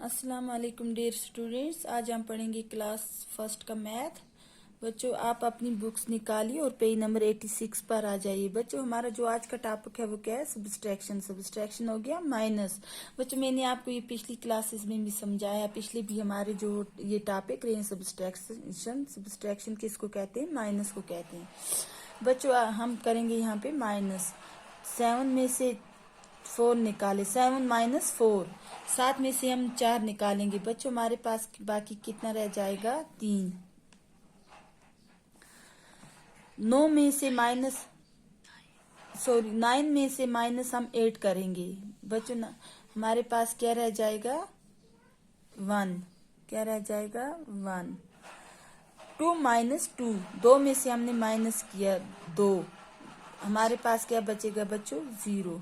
अस्सलाम वालेकुम dear students. आज हम पढ़ेंगे क्लास फर्स्ट का मैथ। बच्चों आप अपनी बुक्स निकालिए और पेज नंबर 86 पर आ जाइए। बच्चों हमारा जो आज का टॉपिक है वो क्या है? सब्सट्रैक्शन। सब्सट्रैक्शन हो गया माइनस। बच्चों मैंने आपको ये पिछली क्लासेस में भी समझाया, पिछले भी हमारे जो ये टॉपिक रहे हैं सब्सट्रैक्शन। सब्सट्रैक्शन किसको कहते हैं? माइनस को कहते हैं। बच्चों हम करेंगे यहाँ पे माइनस। 7 में से 4 निकाले, 7 माइनस 4। 7 में से हम 4 निकालेंगे। बच्चों हमारे पास बाकी कितना रह जाएगा? 3। 9 में से माइनस 9 में से माइनस हम 8 करेंगे। बच्चों हमारे पास क्या रह जाएगा? 1। क्या रह जाएगा? 1। 2 माइनस 2, 2 में से हमने माइनस किया 2, हमारे पास क्या बचेगा बच्चों? 0।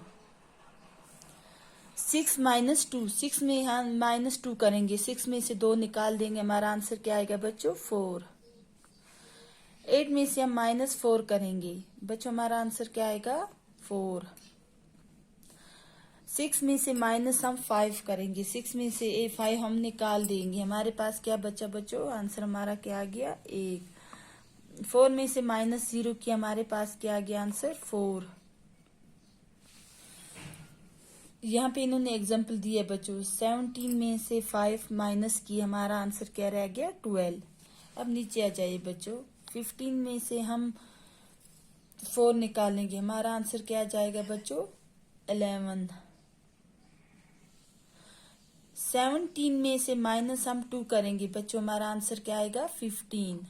6 माइनस 2, 6 में हम माइनस 2 करेंगे, 6 में से 2 निकाल देंगे, हमारा आंसर क्या आएगा बच्चों? 4। 8 में से हम माइनस 4 करेंगे, बच्चों हमारा आंसर क्या आएगा? 4। 6 में से माइनस हम 5 करेंगे, 6 में से 5 हम निकाल देंगे, हमारे पास क्या बचा बच्चों? आंसर हमारा क्या आ गया? 1। 4 में से माइनस 0 किया, हमारे पास क्या आ गया? आंसर 4। यहाँ पे इन्होंने एग्जाम्पल दिया बच्चों। 17 में से 5 माइनस की, हमारा आंसर क्या रह गया? 12। अब नीचे आ जाइए बच्चों। 15 में से हम 4 निकालेंगे, हमारा आंसर क्या आ जाएगा बच्चों? 11। 17 में से माइनस हम 2 करेंगे, बच्चों हमारा आंसर क्या आएगा? 15।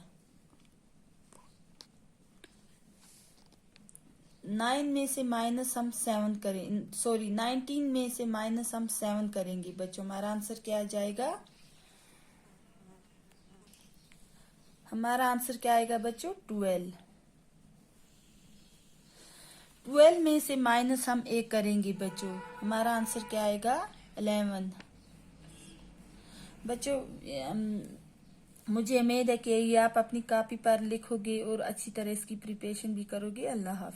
9 में से माइनस हम 7 करें, सॉरी 19 में से माइनस हम 7 करेंगे, बच्चों हमारा आंसर क्या आ जाएगा? हमारा आंसर क्या आएगा बच्चों? 12। 12 में से माइनस हम 1 करेंगे, बच्चों हमारा आंसर क्या आएगा? 11। बच्चों मुझे उम्मीद है कि ये आप अपनी कॉपी पर लिखोगे और अच्छी तरह इसकी प्रिपरेशन भी करोगे। अल्लाह हाफिज।